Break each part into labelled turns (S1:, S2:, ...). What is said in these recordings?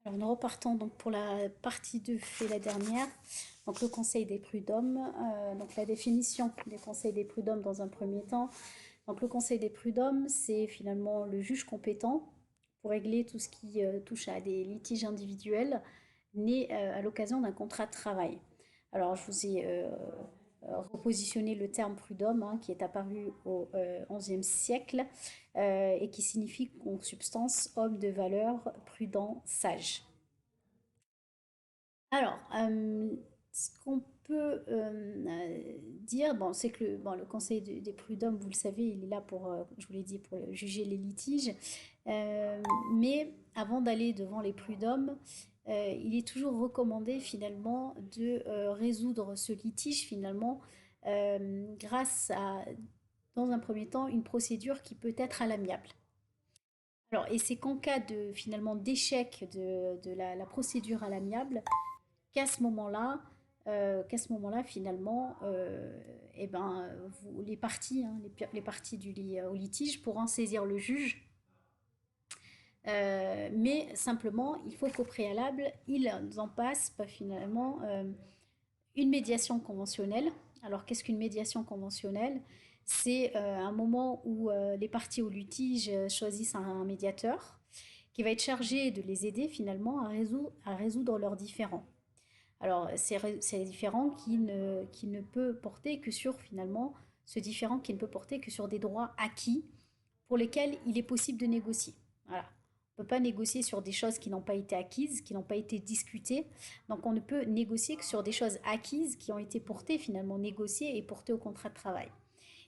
S1: Alors nous repartons donc pour la partie 2 et la dernière. Donc le conseil des prud'hommes, donc la définition des conseils des prud'hommes dans un premier temps. Donc le conseil des prud'hommes, c'est finalement le juge compétent pour régler tout ce qui touche à des litiges individuels nés à l'occasion d'un contrat de travail. Alors je vous ai repositionné le terme prud'homme hein, qui est apparu au XIe siècle et qui signifie en substance homme de valeur, prudent, sage. Alors, ce qu'on peut dire, bon, c'est que le Conseil des prud'hommes, vous le savez, il est là pour, je vous l'ai dit, pour juger les litiges. Euh, mais avant d'aller devant les prud'hommes, il est toujours recommandé finalement de résoudre ce litige finalement grâce à, dans un premier temps, une procédure qui peut être à l'amiable. Alors, et c'est qu'en cas de finalement d'échec de la procédure à l'amiable, qu'à ce moment-là, finalement, eh ben, les parties, hein, les parties au litige pourront saisir le juge, mais simplement, il faut qu'au préalable, ils en passent finalement une médiation conventionnelle. Alors, qu'est-ce qu'une médiation conventionnelle? C'est un moment où les parties au litige choisissent un médiateur qui va être chargé de les aider finalement à résoudre leurs différends. Alors, c'est différent qui ne peut porter que sur, finalement, ce différent qui ne peut porter que sur des droits acquis pour lesquels il est possible de négocier. Voilà. On ne peut pas négocier sur des choses qui n'ont pas été acquises, qui n'ont pas été discutées. Donc, on ne peut négocier que sur des choses acquises qui ont été portées, finalement, négociées et portées au contrat de travail.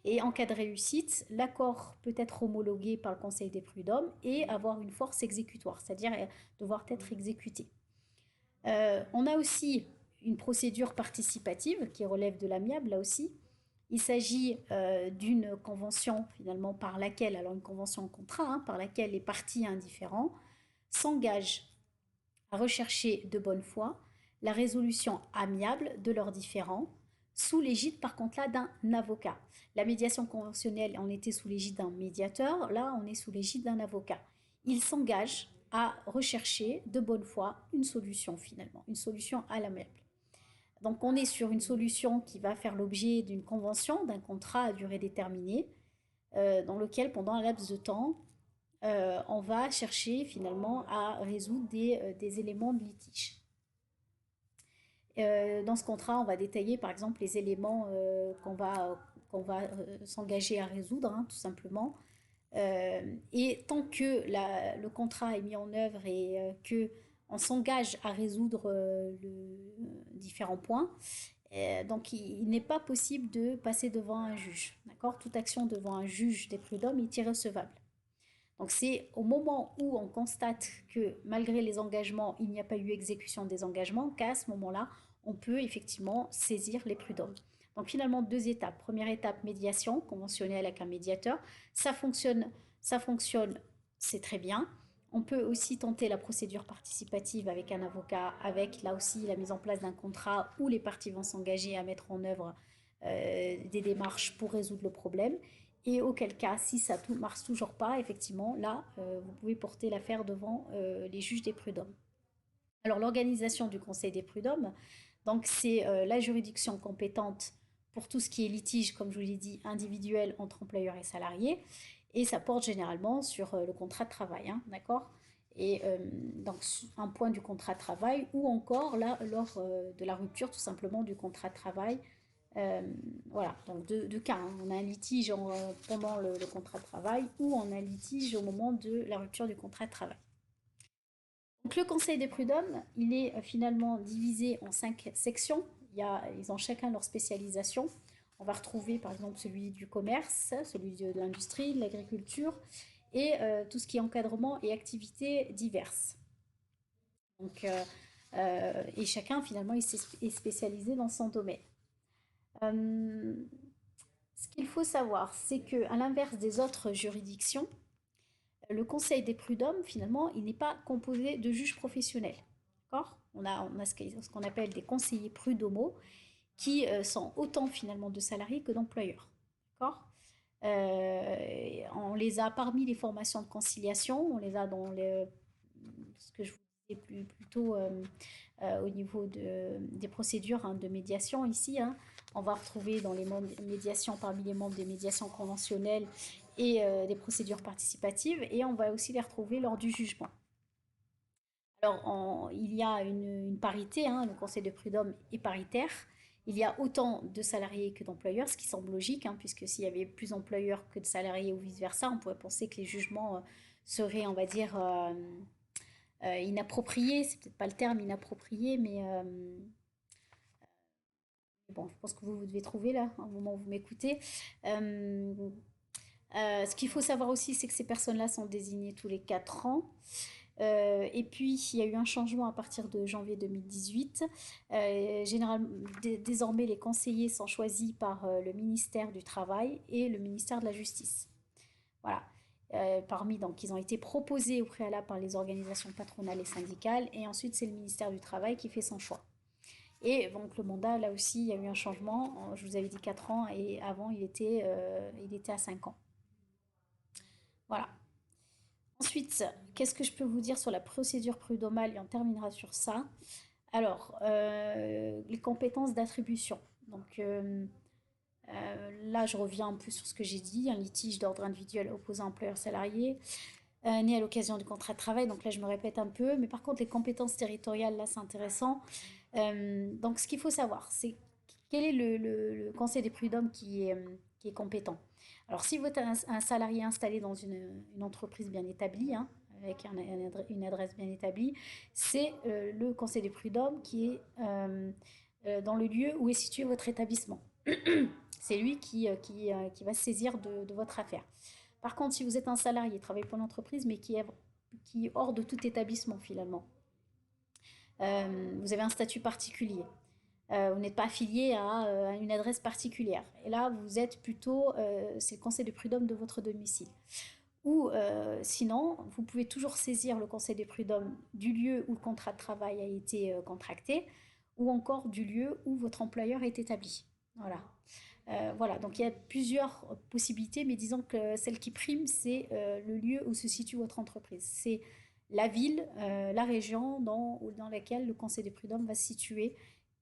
S1: Et en cas de réussite, l'accord peut être homologué par le Conseil des prud'hommes et avoir une force exécutoire, c'est-à-dire devoir être exécuté. On a aussi une procédure participative qui relève de l'amiable, là aussi. Il s'agit d'une convention finalement par laquelle, alors une convention en contrat, hein, par laquelle les parties indifférents s'engagent à rechercher de bonne foi la résolution amiable de leurs différends sous l'égide par contre là d'un avocat. La médiation conventionnelle, on était sous l'égide d'un médiateur, là on est sous l'égide d'un avocat. Ils s'engagent à rechercher de bonne foi une solution finalement, une solution à l'amiable. Donc on est sur une solution qui va faire l'objet d'une convention, d'un contrat à durée déterminée, dans lequel pendant un laps de temps, on va chercher finalement à résoudre des éléments de litige. Dans ce contrat, on va détailler par exemple les éléments qu'on va s'engager à résoudre, hein, tout simplement. Et tant que le contrat est mis en œuvre et que on s'engage à résoudre différents points, donc il n'est pas possible de passer devant un juge. D'accord? Toute action devant un juge des prud'hommes est irrecevable. Donc c'est au moment où on constate que malgré les engagements, il n'y a pas eu exécution des engagements, qu'à ce moment-là, on peut effectivement saisir les prud'hommes. Donc finalement, deux étapes. Première étape, médiation conventionnelle avec un médiateur. Ça fonctionne, c'est très bien. On peut aussi tenter la procédure participative avec un avocat, avec là aussi la mise en place d'un contrat où les parties vont s'engager à mettre en œuvre des démarches pour résoudre le problème. Et auquel cas, si ça ne marche toujours pas, effectivement, là, vous pouvez porter l'affaire devant les juges des prud'hommes. Alors, l'organisation du Conseil des prud'hommes, donc c'est la juridiction compétente pour tout ce qui est litige, comme je vous l'ai dit, individuel entre employeurs et salariés. Et ça porte généralement sur le contrat de travail, hein, d'accord? Et donc, un point du contrat de travail ou encore là, lors de la rupture tout simplement du contrat de travail. euh, voilà, donc deux cas, hein. On a un litige pendant le contrat de travail ou on a un litige au moment de la rupture du contrat de travail. Donc le Conseil des prud'hommes, il est finalement divisé en 5 sections. Ils ont chacun leur spécialisation. On va retrouver par exemple celui du commerce, celui de l'industrie, de l'agriculture et tout ce qui est encadrement et activités diverses. Donc, et chacun finalement est spécialisé dans son domaine. Euh, Ce qu'il faut savoir, c'est que à l'inverse des autres juridictions, le Conseil des prud'hommes, finalement, il n'est pas composé de juges professionnels. D'accord? On a ce qu'on appelle des conseillers prud'homaux qui sont autant finalement de salariés que d'employeurs. D'accord? On les a parmi les formations de conciliation, on les a dans ce que je vous et plutôt au niveau des procédures hein, de médiation ici. Hein. On va retrouver dans les membres de médiation, parmi les membres des médiations conventionnelles et des procédures participatives, et on va aussi les retrouver lors du jugement. Alors, il y a une parité, hein, le conseil de prud'homme est paritaire. Il y a autant de salariés que d'employeurs, ce qui semble logique, hein, puisque s'il y avait plus d'employeurs que de salariés ou vice-versa, on pourrait penser que les jugements seraient, on va dire, inappropriés. C'est peut-être pas le terme inapproprié, mais bon, je pense que vous devez trouver là, au moment où vous m'écoutez. Euh, ce qu'il faut savoir aussi, c'est que ces personnes-là sont désignées tous les 4 ans. Et puis, il y a eu un changement à partir de janvier 2018. Désormais, les conseillers sont choisis par le ministère du Travail et le ministère de la Justice. Voilà. Donc, ils ont été proposés au préalable par les organisations patronales et syndicales, et ensuite, c'est le ministère du Travail qui fait son choix. Et donc, le mandat, là aussi, il y a eu un changement. Je vous avais dit 4 ans, et avant, il était à 5 ans. Voilà. Ensuite, qu'est-ce que je peux vous dire sur la procédure prud'homale et on terminera sur ça. Alors, les compétences d'attribution. Donc là, je reviens un peu sur ce que j'ai dit, un litige d'ordre individuel opposant employeur salarié, né à l'occasion du contrat de travail. Donc là, je me répète un peu, mais par contre, les compétences territoriales, là, c'est intéressant. Donc, ce qu'il faut savoir, c'est quel est le conseil des prud'hommes qui est compétent. Alors, si vous êtes un salarié installé dans une entreprise bien établie, hein, avec une adresse bien établie, c'est le conseil des prud'hommes qui est dans le lieu où est situé votre établissement. C'est lui qui va se saisir de votre affaire. Par contre, si vous êtes un salarié, travaillez pour l'entreprise, mais qui est hors de tout établissement finalement, vous avez un statut particulier. Vous n'êtes pas affilié à une adresse particulière. Et là, vous êtes plutôt, c'est le conseil de prud'homme de votre domicile. Ou sinon, vous pouvez toujours saisir le conseil de prud'homme du lieu où le contrat de travail a été contracté, ou encore du lieu où votre employeur est établi. Voilà. Voilà, donc il y a plusieurs possibilités, mais disons que celle qui prime, c'est le lieu où se situe votre entreprise. C'est la ville, la région dans laquelle le conseil des prud'hommes va se situer,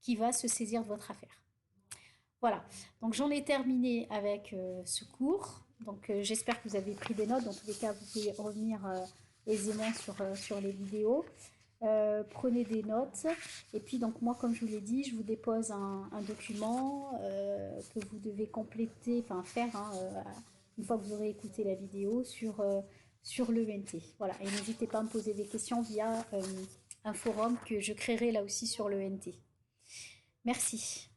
S1: qui va se saisir de votre affaire. Voilà, donc j'en ai terminé avec ce cours. Donc j'espère que vous avez pris des notes. Dans tous les cas, vous pouvez revenir aisément sur les vidéos. Prenez des notes. Et puis donc moi, comme je vous l'ai dit, je vous dépose un document que vous devez compléter, enfin faire, hein, une fois que vous aurez écouté la vidéo sur l'ENT. Voilà, et n'hésitez pas à me poser des questions via un forum que je créerai là aussi sur l'ENT. Merci.